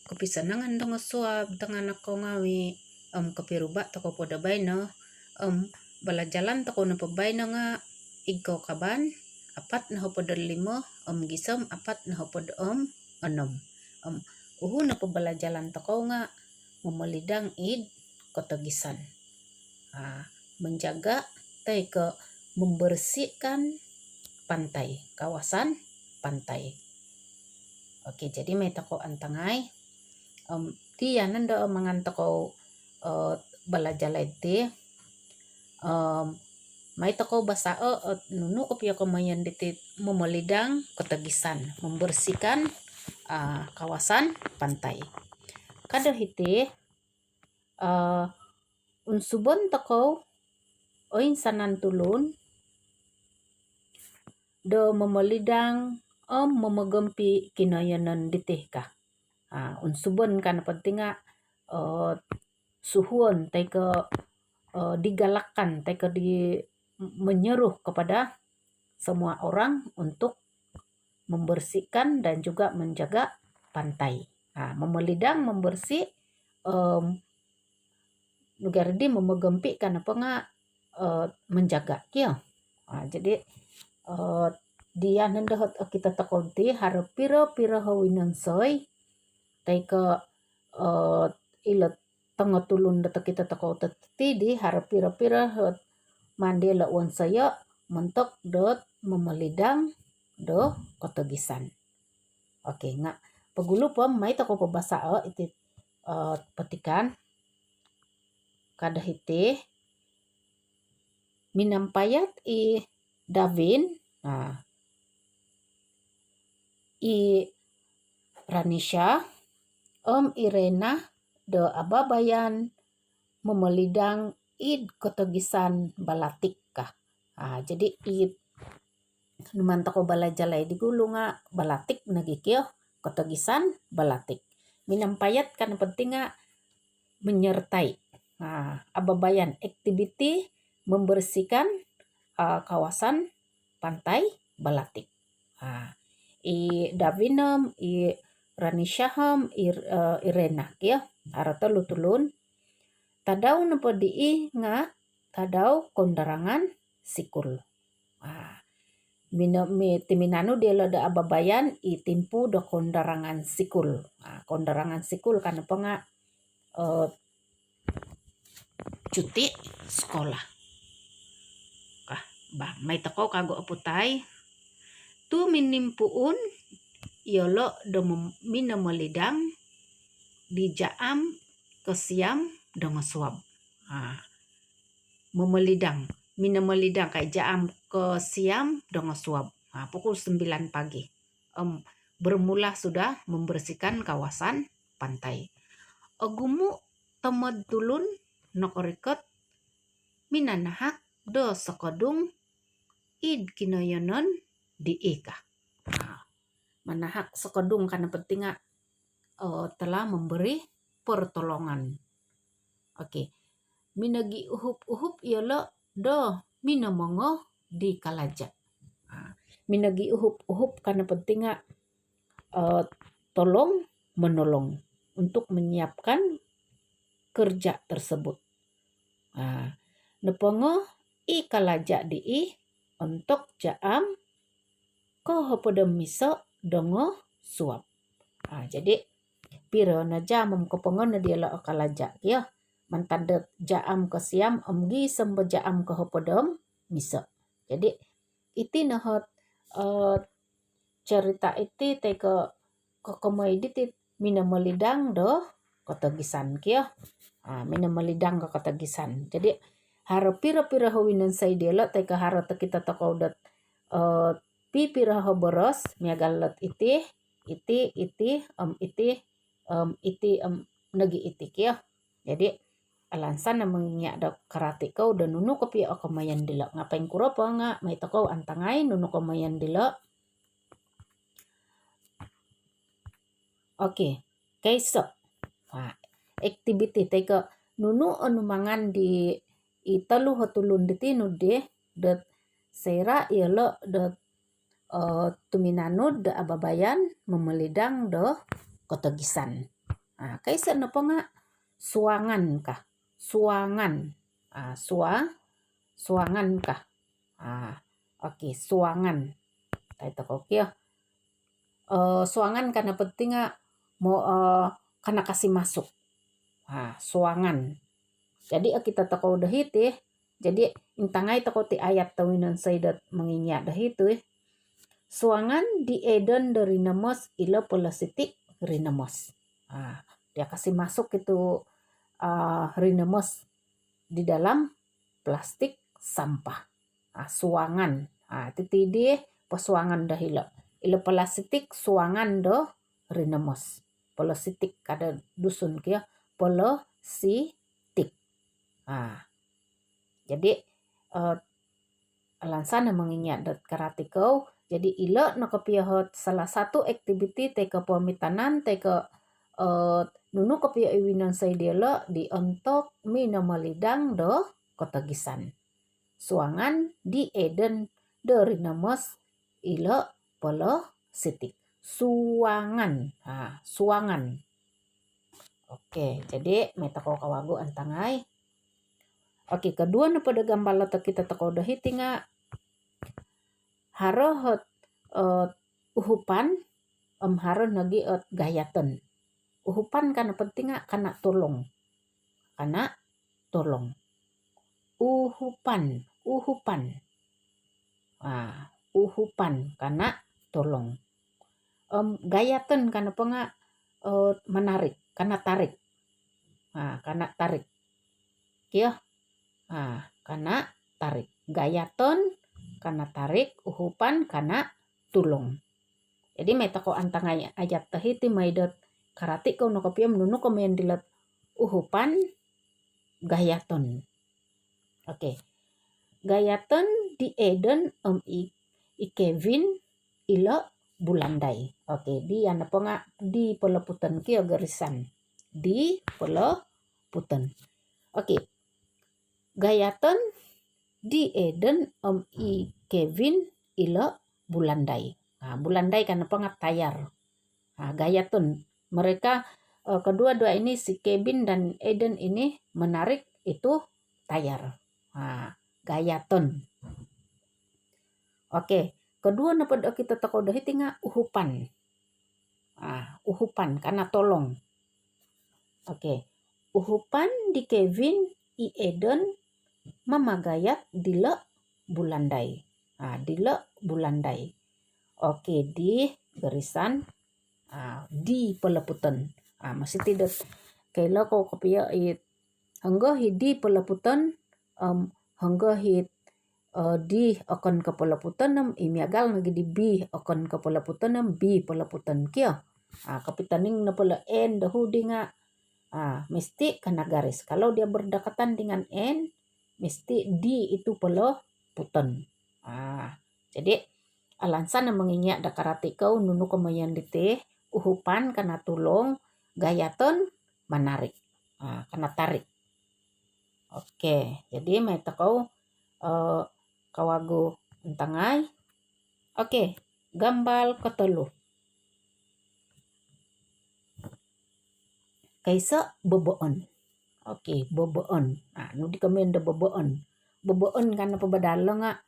kepisanangan dong suap dengan ako ngawi kapiruba toko poda bayno bala jalan toko na pabay na nga igko kaban apat na hopod limo gisom apat na hopod anom uhu na pabala jalan toko nga mamalidang id kotagisan menjaga tay ke membersihkan pantai kawasan pantai. Oke, jadi may tako antangay tiyan nanda mangan tako balajalay ti may tako basao at nunu ko piya kamayan diti mamalidang kotagisan membersihkan kawasan pantai. Kada hiti unsubon tako oin sanan tulun do mamalidang mamagampi kinayanan ditih ka. Unsubon kan pentinga suhuon tay ke digalakkan tay ke menyeruh kepada semua orang untuk membersihkan dan juga menjaga pantai. Memelidang membersih negara di memagampi kan apa nga menjaga kyo. Jadi dia nandahot kita takonti harap pira-pira hawinan soy tay ke ilat tanga tulun data kita takau tatidi harap pira-pira hot mandi lawan saya mentok dot memelidang do kotagisan. Oke nga pagulu pom may tako pabasa iti petikan kada hiti minampayat i Davin i Ranisha Irena do ababayan memelidang id kotagisan balatik ka. Jadi id numan tako balajalay di gulo nga balatik nagikyo kotagisan balatik. Minampayat kan penting nga menyertai ababayan activity membersihkan kawasan pantai balatik. I Davinem i Ranishaham Irena kya arata lutulun tadaw na padi nga tadaw kondarangan sikul. Timinano dela da ababayan itimpu da kondarangan sikul. Kondarangan sikul kan apa nga cuti sekolah. May tako kago aputay tu minimpuun yolo do minamalidang di jaam kesiam dengan suab. Memelidang minamalidang kay jaam kesiam dengan suab. Pukul 9 pagi. Bermula sudah membersihkan kawasan pantai. Agumu tamad tulun nakorikot minanahak do sakadung id kinayanan di ika. Manahak sekadung karena penting telah memberi pertolongan. Oke. Minagi uhup ialah do minamongo di kalaja. Minagi uhup karena penting tolong menolong untuk menyiapkan kerja tersebut. Nepongo i kalaja di untuk jaam ko hopodem miso dongo suap. Jadi piro na jam kepongon na dia la kalaja ya mantadet jaam ke siam gi sembe jaam ke hopodem miso. Jadi iti nahot cerita iti te ke komoi ditit minamalidang do kotagisan kia. Minamalidang ke kotagisan. Jadi harap pira-pira hawinan say dela te ke harap kita takau dat pipira boros miagalat iti nagi itik ya. Jadi alansan na manginya da karate kau dan nunu kopi ako mayan dila ngapain kuro pa nga may takaw antangay nunu ko mayan dila. Oke, kaysa activity teka nunu anumangan di italu hatulun ditinu de dat sera ialo dat tuminanud da ababayan memelidang do kotagisan. Kaisa na pa nga suangan ka. Suangan. Suangan ka. Okay, suangan. Tayo ko kaya. Suangan kana penting nga mo kana kasih masuk. Suangan. Jadi kita toko dahit jadi intangay toko ti ayat tawinan saydat manginya dahit suangan di eden dari namos ila polasitik rinamos. Dia kasih masuk itu rinamos di dalam plastik sampah. Suangan. Titidi pesuangan dahila. Ila plastik suangan do rinamos. Plastik kada dusun kia polositik. Jadi alansana mengingat dat karatikau. Jadi ila nakapiyahot salah satu activity teka pamitanan teka nunu kapia iwinan say diala di ontok minamalidang do kotagisan. Suangan di eden dari namos ila polositik. Suangan. Suangan. Oke, jadi metako kawago antangay. Oke, kedua na pada gambar to kita toko dahiti nga harohot uhupan haroh nagi gayaten. Uhupan kana penting nga kana tolong. Kana tolong. Uhupan. Uhupan kana tolong. Gayaten kana pa nga menarik. Kana tarik. Kana tarik. Kia. Kana tarik. Gayaton kana tarik. Uhupan kana tulong. Jadi may tako antangay ayat tahiti may dat karati ko nakapiyam nunu ko may dilat uhupan gayaton. Oke. Gayaton di eden i Kevin ila bulanday. Oke, di ano po nga di pelaputan kia garisan. Di pelaputan. Oke. Gayaton di eden i Kevin ila bulanday. Bulanday kan apa nga tayar. Gayaton. Mereka kedua-dua ini si Kevin dan Eden ini menarik itu tayar. Gayaton. Oke, kedua na pada kita toko dahiti nga uhupan. Uhupan karena tolong. Oke. Uhupan di Kevin i Eden mamagayat dila bulanday. Dila bulanday. Oke, di garisan di pelaputan. Masih tidak kaila ko kapia it hangga di pelaputan hangga hit di akan ke pelaputan imiagal nagi di bi akan ke pelaputan bi pelaputan kia. Kapitaning na pala n dahudi nga mesti kena garis. Kalau dia berdekatan dengan n mesti di itu pelaputan. Jadi alansan na mengingat da karati kau nunu kamayan dite uhupan kana tulong gayaton menarik. Kana tarik. Oke, jadi may takaw kawago entangay. Oke, gambal katalo. Kaysa boboon. Oke, boboon. Nudi kami da boboon. Boboon kana pabadalo nga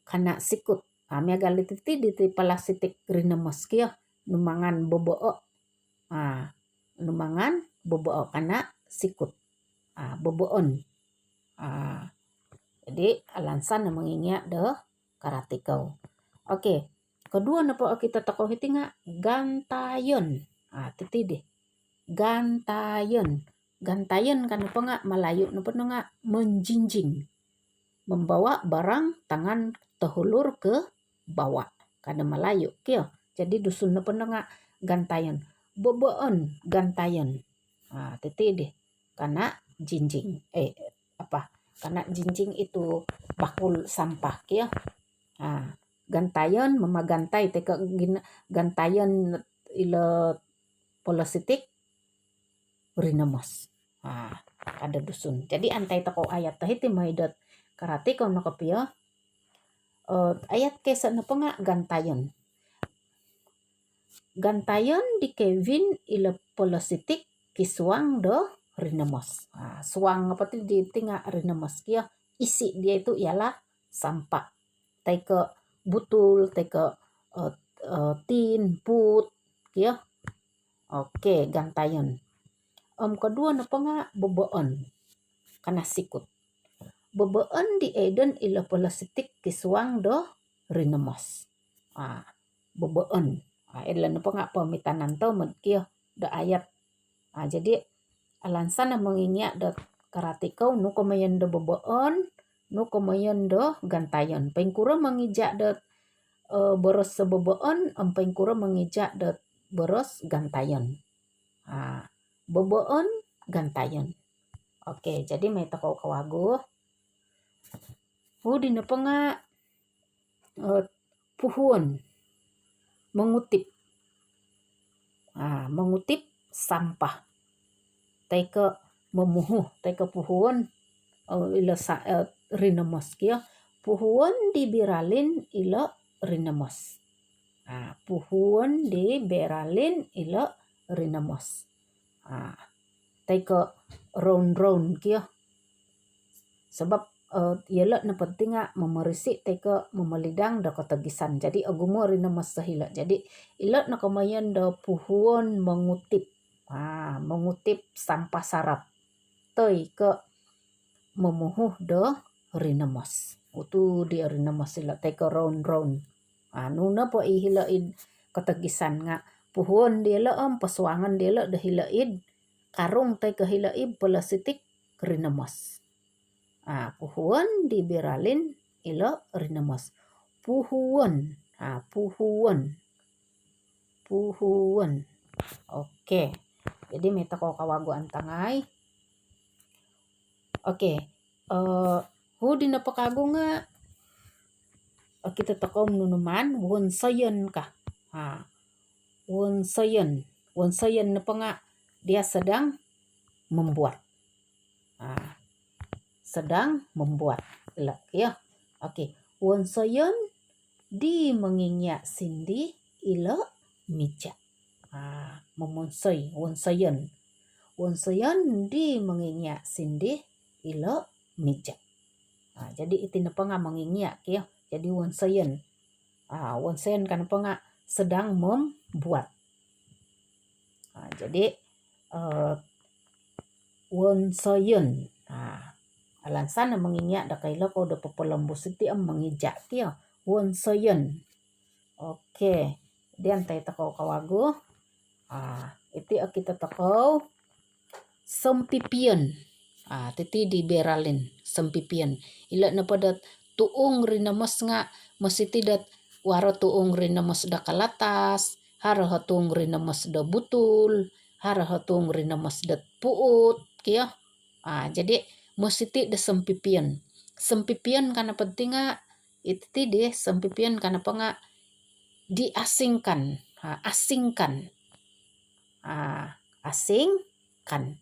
kana sikut. May galit iti diti palasitik rinamos kia numangan boboo. Numangan boboo kana sikut. Boboon. Jadi alansan na mengingat de karatikaw. Oke. Kedua na po kita toko hiti nga gantayon. Titidi. Gantayon. Gantayon kan po nga malayo na po nga menjinjing. Membawa barang tangan tehulur ke bawah. Kada malayo kyo. Jadi dusun na po nga gantayon. Boboon gantayon. Titidi. Kana jinjing. Karena jinjing itu bakul sampah kia. Gantayon mamagantai teka gantayon ila polositik rinamos. Ada dusun. Jadi antai tako ayat tahiti maidat karati kau nakapia ayat kesa na pa nga gantayon. Gantayon di Kevin ila polositik kisuang do rinemos. Suang apa tuh di tinggal rinemos kia isi dia itu ialah sampah. Taike butul, taike tin, put, kia. Oke, gantayan. Kedua napa nga bebeen kana sikut. Bebeen di eden ila plastik kisuang do rinemos. Bebeen. Ila napa nga pamitanan to med kia da ayat. Jadi alansan na menginyak da karatikaw no kamayan da bebeen, no kamayan do gantayan. Pengkura mengijak da boros sebebeen, pengkura mengijak da boros gantayan. Bebeen gantayan. Oke, jadi may takaw kawago. Di napa nga puhun mengutip. Mengutip sampah. Taika memuhuh, taika puhun ila rinemos kia. Puhun dibiralin ila rinemos. Puhun diberalin ila rinemos. Taika round kia. Sebab yala na penting memerisi taika memelidang da katagisan. Jadi agumo rinemos sahila. Jadi ila na kamayan da puhun mengutip. Mengutip sampah sarap. Taika memuhuh da rinemos. Utu di rinemos sila taika round. Nuna po ihilaid katagisan nga puhun dia laam pasuangan dia la dahilaid karung tay kahilaid plastik rinemos. Puhun dibiralin ila rinemos. Puhun. Puhun. Oke. Jadi meta ko kawago antangay. Oke. Di napakago nga kita takaw nunuman wonsayan ka. Wonsayan na pa nga dia sedang membuat. Sedang membuat. Ya. Oke. Wonsayan di menginyak sindi ila meja. Memonsay. Wonsayan. Wonsayan di menginyak sindi ila meja. Jadi itu napa nga menginyak ya. Jadi wonsayan. Wonsayan kan apa nga sedang membuat. Jadi wonsayan. Alansan na menginyak da kaila ko da papalambos iti ang mengijak kia. Wonsayan. Oke. Diyan tayo takaw kawago. Iti kita takaw sempipian. Titi di beralin sempipian. Ila na padat tuong rinamos nga masiti dat waro tuong rinamos da kalatas, haro tuong rinamos da butul, haro tuong rinamos da puut, kia. Jadi masiti da sempipian. Sempipian kana penting nga iti di sempipian kana pa nga diasingkan, asingkan. Asingkan.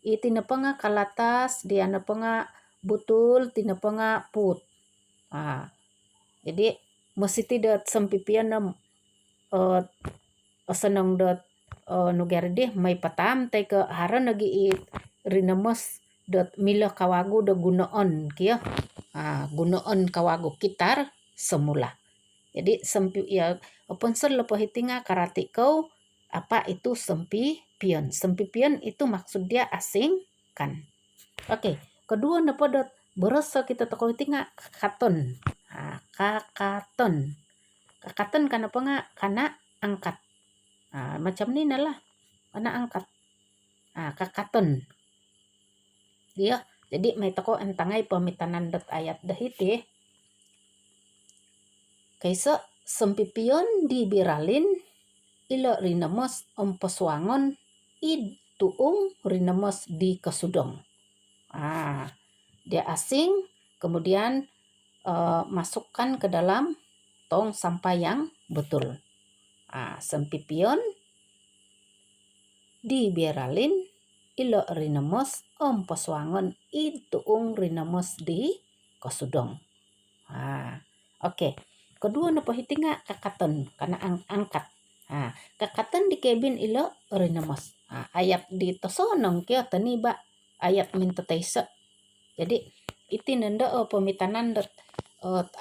Iti na pa nga kalatas, dia na pa nga butul, tina pa nga put. Jadi masiti dat sempipian na asanang dat nugar di may patam tay ka hara nagiit rinamos dat mila kawago da gunoon kia. Gunoon kawago kitar semula. Jadi ponsel lepahiti nga karati kau apa itu sempipian. Sempipian itu maksud dia asingkan. Oke. Kedua na padat berasa kita toko iti nga kakaton. Kakaton. Kakaton kana pa nga kana angkat. Macam ni nalah. Kana angkat. Kakaton. Dia jadi may toko antangay pamitanan dat ayat dahiti. Kaysa sempipion dibiralin ila rinamos empaswangon id tuong rinamos di kasudong. Dia asing, kemudian masukkan ke dalam tong sampah yang betul. Sempipion diberalin ila rinamos paswangon ituong rinamos di kasudong. Oke. Kedua na pahiti nga kakaton kana angkat. Kakaton di kebin ila rinamos. Ayat di tosonong kia taniba ayat minta taisa. Jadi iti nanda pemitanan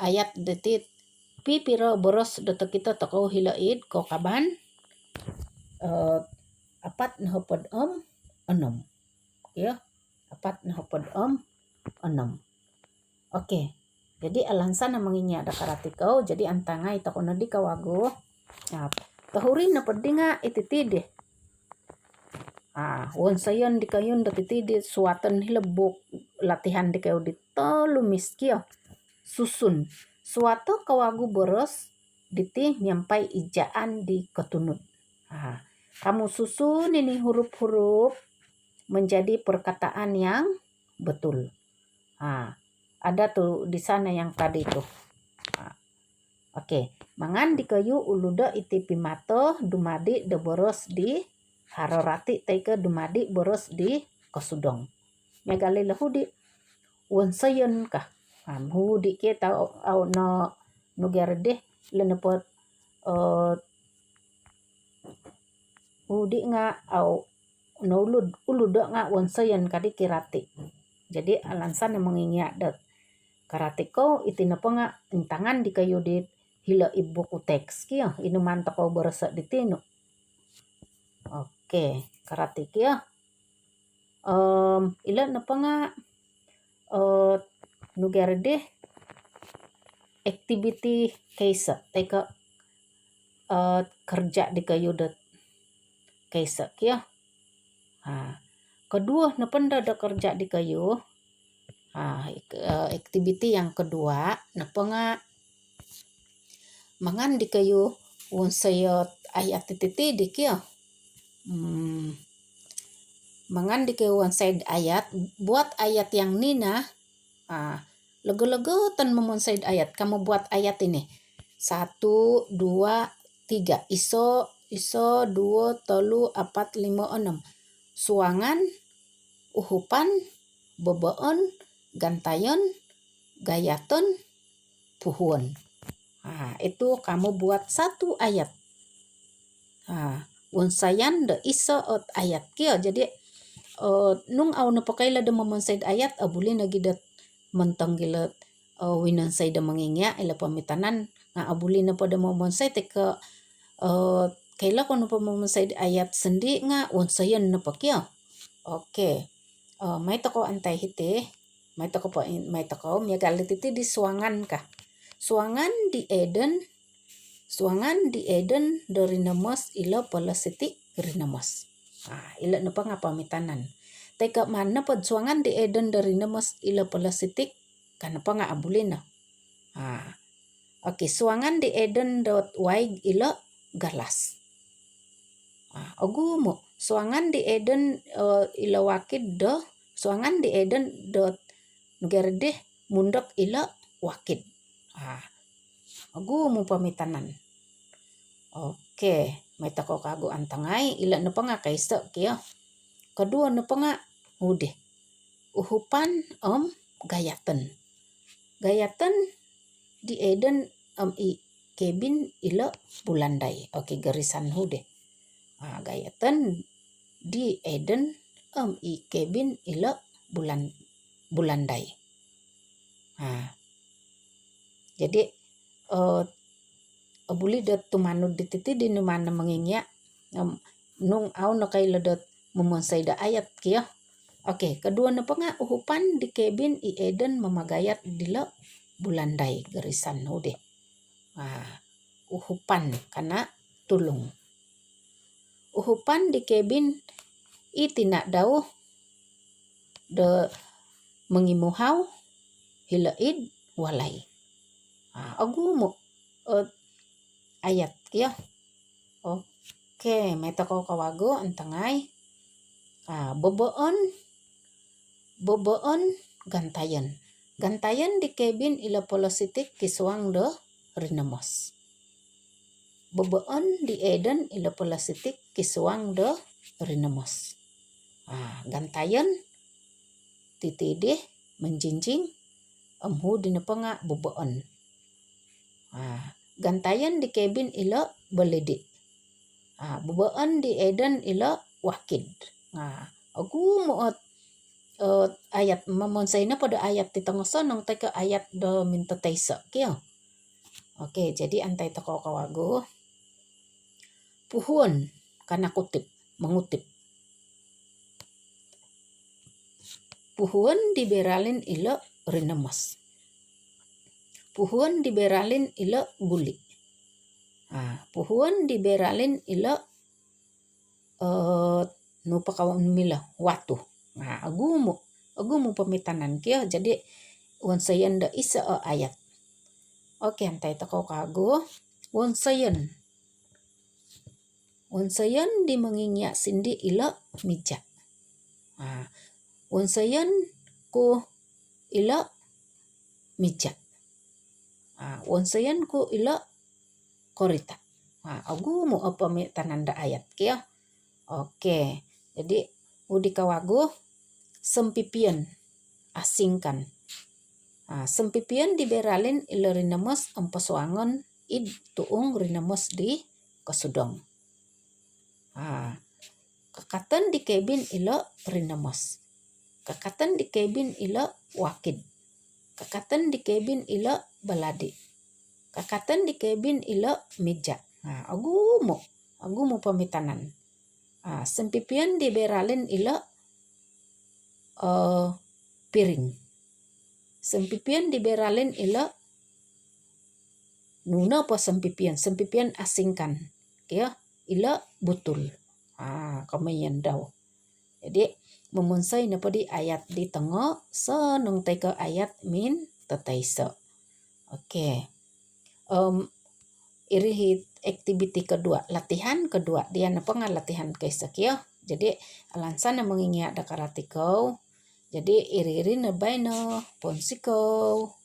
ayat detit pipira boros detok kita toko hilaid ko kaban apat nahapod enam ya apat nahapod enam. Oke. Jadi alansan na manginya ada karatikaw jadi antangai tako na di kawago. Tahuri na pedinga ititide. Won sayon di kayon datitide suatan hilebok latihan di kayo di tolumis kio susun suatu kawagu boros diti nyampai ijaan di ketunut. Kamu susun ini huruf-huruf menjadi perkataan yang betul. Ada tuh di sana yang tadi tuh. Oke, mangan di kayu uluda iti pimato dumadi de boros di harorati taike dumadi boros di kosudong. Megali lahudi wonsayon kah. Hudi kita au no nugerde lenepot hudi nga au no uluda nga wonsayon kadi kirati. Jadi alansan yang mengingat dat karatiko iti napa nga intangan di kayu di hila ibu ku teks kia inu manta ko berasa di tino. Oke, karate kia ila napa nga nugerde activity kaisa teka kerja di kayu dat kaisa kia. Kedua napanda ada kerja di kayu. Activity yang kedua napa nga mangan di kayu wonsayot ayat titi di kia. Mangan di kayu wonsayot ayat buat ayat yang nina lego-lego tan memonsayot ayat kamu buat ayat ini 1 2 3 iso 2 3 4 5 6 suangan uhupan boboon gantayon gayaton puhun. Itu kamu buat satu ayat. Unsayan de iso ot ayat kia. Jadi nung au napakaila de memonsayad ayat abuli nagidat mentong gilat winan say de mengingya ila pamitanan nga abuli na pada memonsay teka kaila ko na memonsay ayat sendi nga unsayan na pakia. Oke. May toko antay hiti. May toko miagalit iti di suangan ka. Suangan di Eden dari namas ila pala siti rinamas. Ila na pa nga pamitanan. Teka mana pad suangan di Eden dari namas ila pala siti kanapa nga abulina. Oke, suangan di Eden dot waig ila galas. Ogumo suangan di Eden ila wakid do suangan di Eden dot gerde mundok ila wakid. Ogumo pamitanan. Oke, may tako kago antangay ila na pa nga kaysa kia. Kedua na pa nga hudi. Uhupan gayatan. Gayatan di Eden i kebin ila bulanday. Oke, garisan hudi. Gayatan di Eden i kebin ila bulanday. Jadi abuli dat tumanud di titi di numana mengingya nung au na kay ladat memonsay da ayat kia. Oke, kedua na pa nga uhupan di kebin i Eden mamagayat dila bulanday garisan hudi. Uhupan kana tulong. Uhupan di kebin itina daw de mengimuhaw hilaid walay. Agumo ayat kia. Oke, may tako kawago antangay. Boboon gantayan. Gantayan di kebin ila polositik kiswang do rinamos. Boboon di Eden ila polositik kiswang do rinamos. Gantayan titide menjinjing amhu di napa nga boboon. Gantayan di kebin ila beledi. Boboon di Eden ila wakid. Agu muat ayat memonsaina pada ayat di tengah sonong ke ayat do minta taisa kia. Oke, jadi antai toko kawago puhun karena mengutip. Puhun diberalin ilo rinemas. Puhun diberalin ilo guli. Puhun diberalin ilo nupa kawan mila watu. Agumu pemitanan kia jadi wansayan da isa ayat. Oke, antai toko kago wansayan. Wansayan di menginyak sindi ilo mijak. Wansayan ku ilo mijak. Wansayan ku ilo korita. Agumu pemitanan da ayat kia. Oke, jadi udi kawago sempipian asingkan. Sempipian diberalin ilo rinamas empasuangan id tuung rinamas di kasudong. Kakatan di kebin ilo rinamas. Kakatan di kebin ilo wakid. Kakatan di kebin ilo baladi. Kakatan di kebin ilo meja. Agumu pemitanan. Sempipian diberalin ilo piring. Sempipian diberalin ilo nuna po sempipian asingkan. Kia ilo butul. Kamayan daw. Jadi memunsai na di ayat di tengah sonong ke ayat min tataisa. Oke. Iri activity kedua, latihan kedua. Dia napa latihan kaisa kia. Jadi alansana mengingat dakaratikau. Jadi iri-iri na bay na ponsikau.